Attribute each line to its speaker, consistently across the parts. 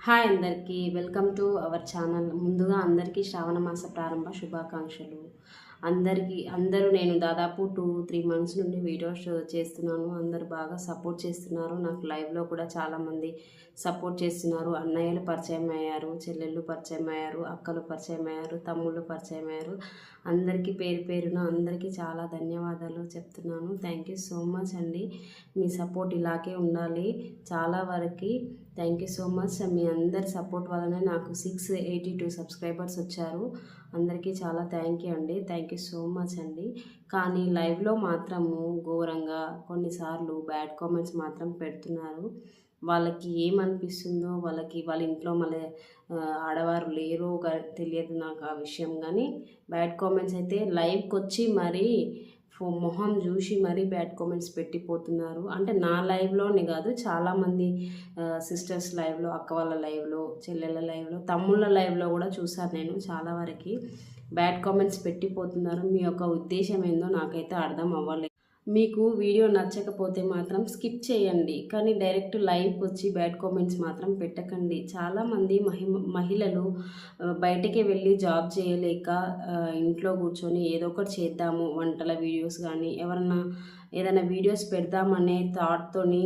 Speaker 1: Hi అందరికీ welcome to our channel. ముందుగా అందరికీ శ్రావణ మాస ప్రారంభ శుభాకాంక్షలు. అందరూ నేను దాదాపు 2-3 మంత్స్ నుండి వీడియోస్ చేస్తున్నాను. అందరూ బాగా సపోర్ట్ చేస్తున్నారు. నాకు లైవ్లో కూడా చాలామంది సపోర్ట్ చేస్తున్నారు. అన్నయ్యలు పరిచయం అయ్యారు, చెల్లెళ్ళు పరిచయం అయ్యారు, అక్కలు పరిచయం అయ్యారు, తమ్ముళ్ళు పరిచయం అయ్యారు. అందరికీ పేరు పేరున అందరికీ చాలా ధన్యవాదాలు చెప్తున్నాను. థ్యాంక్ యూ సో మచ్ అండి. మీ సపోర్ట్ ఇలాగే ఉండాలి. చాలా వరకు థ్యాంక్ యూ సో మచ్. మీ అందరి సపోర్ట్ వల్లనే నాకు 682 సబ్స్క్రైబర్స్ వచ్చారు. అందరికీ చాలా థ్యాంక్ యూ అండి. థ్యాంక్ యూ సో మచ్ అండి. కానీ లైవ్లో మాత్రము ఘోరంగా కొన్నిసార్లు బ్యాడ్ కామెంట్స్ మాత్రం పెడుతున్నారు. వాళ్ళకి ఏమనిపిస్తుందో వాళ్ళ ఇంట్లో మళ్ళీ ఆడవారు లేరో తెలియదు నాకు ఆ విషయం. కానీ బ్యాడ్ కామెంట్స్ అయితే లైవ్కి వచ్చి మరీ మొహం చూసి మరీ బ్యాడ్ కామెంట్స్ పెట్టిపోతున్నారు. అంటే నా లైవ్లోనే కాదు, చాలామంది సిస్టర్స్ లైవ్లో, అక్క వాళ్ళ లైవ్లో, చెల్లెళ్ళ లైవ్లో, తమ్ముళ్ళ లైవ్లో కూడా చూసాను నేను. చాలా వరకు బ్యాడ్ కామెంట్స్ పెట్టిపోతున్నారు. మీ యొక్క ఉద్దేశం ఏందో నాకైతే అర్థం అవ్వలేదు. మీకు వీడియో నచ్చకపోతే మాత్రం స్కిప్ చేయండి, కానీ డైరెక్ట్ లైవ్కి వచ్చి బ్యాడ్ కామెంట్స్ మాత్రం పెట్టకండి. చాలామంది మహిళలు బయటికి వెళ్ళి జాబ్ చేయలేక ఇంట్లో కూర్చొని ఏదో ఒకటి చేద్దాము, వంటల వీడియోస్ కానీ ఏదైనా వీడియోస్ పెడదామనే థాట్తోని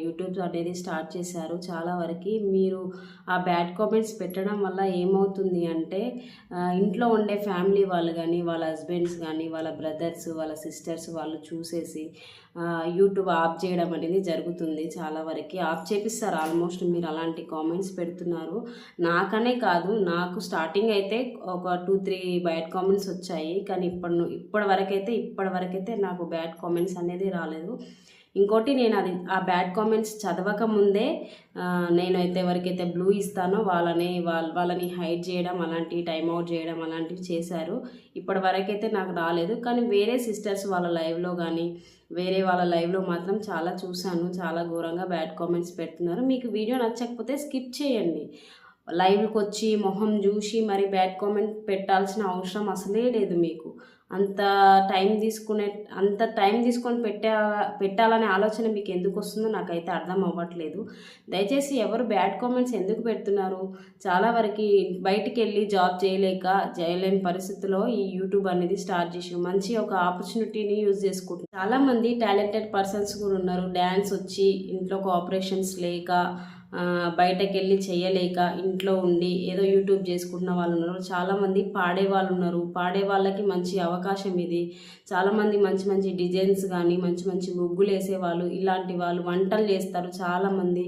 Speaker 1: యూట్యూబ్ అనేది స్టార్ట్ చేశారు. చాలా వరకు మీరు ఆ బ్యాడ్ కామెంట్స్ పెట్టడం వల్ల ఏమవుతుంది అంటే ఇంట్లో ఉండే ఫ్యామిలీ వాళ్ళు కానీ, వాళ్ళ హస్బెండ్స్ కానీ, వాళ్ళ బ్రదర్స్, వాళ్ళ సిస్టర్స్ వాళ్ళు చూసేసి యూట్యూబ్ ఆఫ్ చేయడం అనేది జరుగుతుంది. చాలా వరకు ఆఫ్ చేపిస్తారు. ఆల్మోస్ట్ మీరు అలాంటి కామెంట్స్ పెడుతున్నారు. నాకనే కాదు, నాకు స్టార్టింగ్ అయితే ఒక 2-3 బ్యాడ్ కామెంట్స్ వచ్చాయి. కానీ ఇప్పటి వరకైతే నాకు బ్యాడ్ కామెంట్స్ అనేది రాలేదు. ఇంకోటి, నేను ఆ బ్యాడ్ కామెంట్స్ చదవక ముందే నేనైతే ఎవరికైతే బ్లూ ఇస్తానో వాళ్ళని హైడ్ చేయడం, అలాంటివి టైంఅవుట్ చేయడం అలాంటివి చేశారు. ఇప్పటి వరకైతే నాకు రాలేదు. కానీ వేరే సిస్టర్స్ వాళ్ళ లైవ్లో కానీ, వేరే వాళ్ళ లైవ్లో మాత్రం చాలా చూశాను. చాలా ఘోరంగా బ్యాడ్ కామెంట్స్ పెడుతున్నారు. మీకు వీడియో నచ్చకపోతే స్కిప్ చేయండి. లైవ్కి వచ్చి మొహం చూసి మరి బ్యాడ్ కామెంట్ పెట్టాల్సిన అవసరం అసలే లేదు. మీకు అంత టైం తీసుకొని పెట్టాలనే ఆలోచన మీకు ఎందుకు వస్తుందో నాకైతే అర్థం అవ్వట్లేదు. దయచేసి ఎవరు బ్యాడ్ కామెంట్స్ ఎందుకు పెడుతున్నారు? చాలా వరకు బయటికి వెళ్ళి జాబ్ చేయలేని పరిస్థితిలో ఈ యూట్యూబ్ అనేది స్టార్ట్ చేసి మంచి ఒక ఆపర్చునిటీని యూజ్ చేసుకుంటున్నారు. చాలామంది టాలెంటెడ్ పర్సన్స్ కూడా ఉన్నారు. డ్యాన్స్ వచ్చి ఇంట్లో కోఆపరేషన్స్ లేక, బయటకు వెళ్ళి చేయలేక ఇంట్లో ఉండి ఏదో యూట్యూబ్ చేసుకుంటున్న వాళ్ళు ఉన్నారు. చాలామంది పాడే వాళ్ళు ఉన్నారు. పాడే వాళ్ళకి మంచి అవకాశం ఇది. చాలామంది మంచి మంచి డిజైన్స్ కానీ, మంచి మంచి ముగ్గులు వేసేవాళ్ళు, ఇలాంటి వాళ్ళు వంటలు చేస్తారు. చాలామంది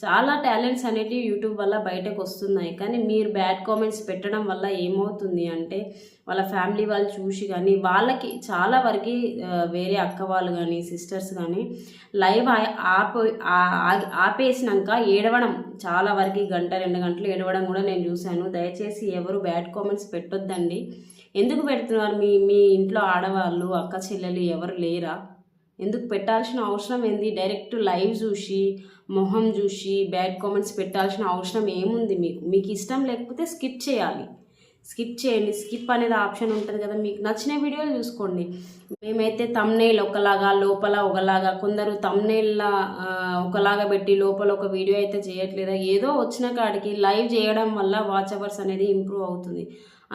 Speaker 1: చాలా టాలెంట్స్ అనేటివి యూట్యూబ్ వల్ల బయటకు వస్తున్నాయి. కానీ మీరు బ్యాడ్ కామెంట్స్ పెట్టడం వల్ల ఏమవుతుంది అంటే వాళ్ళ ఫ్యామిలీ వాళ్ళు చూసి కానీ, వాళ్ళకి చాలా వరకు వేరే అక్క వాళ్ళు కానీ, సిస్టర్స్ కానీ లైవ్ ఆపేసినాక ఏడవడం, చాలా వరకు 1-2 గంటలు ఏడవడం కూడా నేను చూశాను. దయచేసి ఎవరు బ్యాడ్ కామెంట్స్ పెట్టొద్దండి. ఎందుకు పెడుతున్నారు? మీ ఇంట్లో ఆడవాళ్ళు, అక్క చెల్లెలు ఎవరు లేరా? ఎందుకు పెట్టాల్సిన అవసరం ఏంది? డైరెక్ట్ లైవ్ చూసి మొహం చూసి బ్యాడ్ కామెంట్స్ పెట్టాల్సిన అవసరం ఏముంది? మీకు ఇష్టం లేకపోతే స్కిప్ చేయాలి. స్కిప్ చేయండి. స్కిప్ అనేది ఆప్షన్ ఉంటుంది కదా, మీకు నచ్చిన వీడియోలు చూసుకోండి. మేమైతే తమ్నైల్ ఒకలాగా, లోపల ఒకలాగా, కొందరు తమ్నైల్లా ఒకలాగా పెట్టి లోపల ఒక వీడియో అయితే చేయట్లేదా? ఏదో వచ్చిన కాడికి లైవ్ చేయడం వల్ల వాచ్ అవర్స్ అనేది ఇంప్రూవ్ అవుతుంది.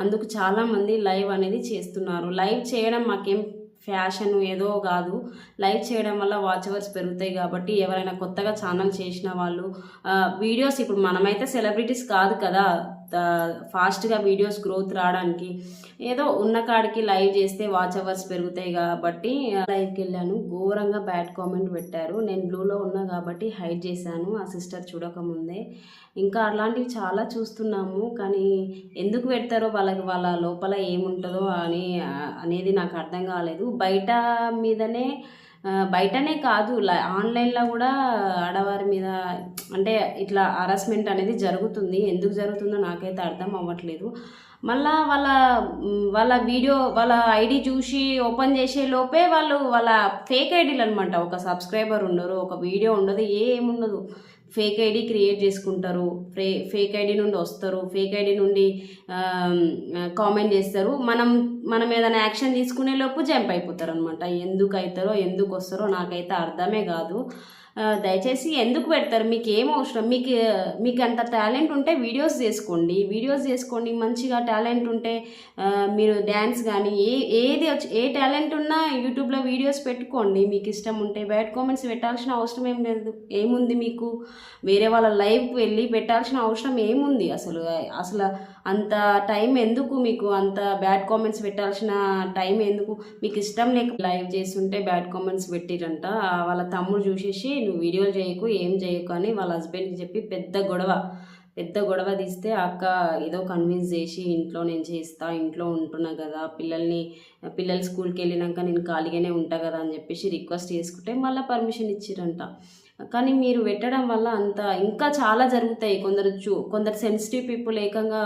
Speaker 1: అందుకు చాలామంది లైవ్ అనేది చేస్తున్నారు. లైవ్ చేయడం మాకేం ఫ్యాషన్ ఏదో కాదు. లైవ్ చేయడం వల్ల వాచ్ అవర్స్ పెరుగుతాయి. కాబట్టి ఎవరైనా కొత్తగా ఛానల్ చేసిన వాళ్ళు వీడియోస్, ఇప్పుడు మనమైతే సెలబ్రిటీస్ కాదు కదా, ఫాస్ట్గా వీడియోస్ గ్రోత్ రావడానికి ఏదో ఉన్న కాడికి లైవ్ చేస్తే వాచ్ అవర్స్ పెరుగుతాయి. కాబట్టి లైవ్కి వెళ్ళాను. ఘోరంగా బ్యాడ్ కామెంట్ పెట్టారు. నేను బ్లూలో ఉన్నా కాబట్టి హైడ్ చేశాను, ఆ సిస్టర్ చూడకముందే. ఇంకా అలాంటివి చాలా చూస్తున్నాము. కానీ ఎందుకు పెడతారో, వాళ్ళ లోపల ఏముంటుందో అనేది నాకు అర్థం కాలేదు. బయటనే కాదు, ఆన్లైన్లో కూడా ఆడవారి మీద అంటే ఇట్లా హరాస్మెంట్ అనేది జరుగుతుంది. ఎందుకు జరుగుతుందో నాకైతే అర్థం అవ్వట్లేదు. మళ్ళా వాళ్ళ వీడియో, వాళ్ళ ఐడి చూసి ఓపెన్ చేసే లోపే వాళ్ళ ఫేక్ ఐడీలు అనమాట. ఒక సబ్స్క్రైబర్ ఉండరు, ఒక వీడియో ఉండదు, ఏముండదు. ఫేక్ ఐడి క్రియేట్ చేసుకుంటారు. ఫేక్ ఐడి నుండి వస్తారు, ఫేక్ ఐడి నుండి కామెంట్ చేస్తారు. మనం ఏదైనా యాక్షన్ తీసుకునే లోపు జంప్ అయిపోతారు అనమాట. ఎందుకు అవుతారో, ఎందుకు వస్తారో నాకైతే అర్థమే కాదు. దయచేసి ఎందుకు పెడతారు? మీకు ఏం అవసరం? మీకు అంత టాలెంట్ ఉంటే వీడియోస్ చేసుకోండి. మంచిగా టాలెంట్ ఉంటే మీరు డ్యాన్స్ కానీ ఏ టాలెంట్ ఉన్నా యూట్యూబ్లో వీడియోస్ పెట్టుకోండి. మీకు ఇష్టం ఉంటే బ్యాడ్ కామెంట్స్ పెట్టాల్సిన అవసరం ఏముంది మీకు? వేరే వాళ్ళ లైవ్కి వెళ్ళి పెట్టాల్సిన అవసరం ఏముంది? అసలు అంత టైం ఎందుకు మీకు? అంత బ్యాడ్ కామెంట్స్ పెట్టాల్సిన టైం ఎందుకు? మీకు ఇష్టం లేక లైవ్ చేస్తుంటే బ్యాడ్ కామెంట్స్ పెట్టిరంట. వాళ్ళ తమ్ముడు చూసేసి నువ్వు వీడియోలు చేయకు, ఏం చేయకు అని వాళ్ళ హస్బెండ్కి చెప్పి పెద్ద గొడవ తీస్తే అక్క ఏదో కన్విన్స్ చేసి నేను చేస్తా, ఇంట్లో ఉంటున్నా కదా, పిల్లలు స్కూల్కి వెళ్ళినాక నేను ఖాళీగానే ఉంటా కదా అని చెప్పేసి రిక్వెస్ట్ చేసుకుంటే మళ్ళీ పర్మిషన్ ఇచ్చిరంట. కానీ మీరు పెట్టడం వల్ల ఇంకా చాలా జరుగుతాయి. కొందరు సెన్సిటివ్ పీపుల్ ఏకంగా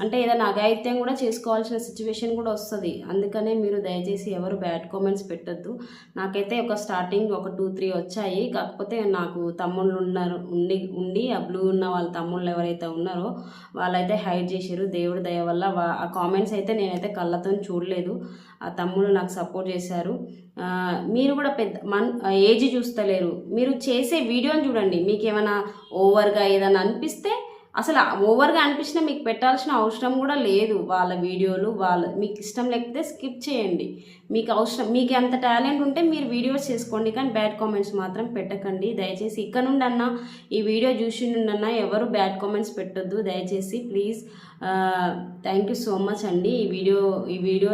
Speaker 1: అంటే ఏదైనా అఘాయిత్యం కూడా చేసుకోవాల్సిన సిచ్యువేషన్ కూడా వస్తుంది. అందుకనే మీరు దయచేసి ఎవరు బ్యాడ్ కామెంట్స్ పెట్టద్దు. నాకైతే స్టార్టింగ్ 2-3 వచ్చాయి. కాకపోతే నాకు తమ్ముళ్ళు ఉండి ఆ బ్లూ ఉన్న వాళ్ళ తమ్ముళ్ళు ఎవరైతే ఉన్నారో వాళ్ళైతే హైడ్ చేసారు. దేవుడి దయ వల్ల ఆ కామెంట్స్ అయితే నేనైతే కళ్ళతో చూడలేదు. ఆ తమ్ముళ్ళు నాకు సపోర్ట్ చేశారు. మీరు కూడా ఏజ్ చూస్తలేరు, మీరు చేసే వీడియోని చూడండి. మీకు ఏమైనా ఓవర్గా ఏదైనా అనిపిస్తే అసలు ఓవర్గా అనిపించినా మీకు పెట్టాల్సిన అవసరం కూడా లేదు. వాళ్ళ వీడియోలు మీకు ఇష్టం లేకపోతే స్కిప్ చేయండి. మీకు అంత టాలెంట్ ఉంటే మీరు వీడియోస్ చేసుకోండి, కానీ బ్యాడ్ కామెంట్స్ మాత్రం పెట్టకండి. దయచేసి ఇక్కడ నుండి ఈ వీడియో చూసి నుండి ఎవరు బ్యాడ్ కామెంట్స్ పెట్టొద్దు దయచేసి please. Thank you so much అండి. ఈ వీడియో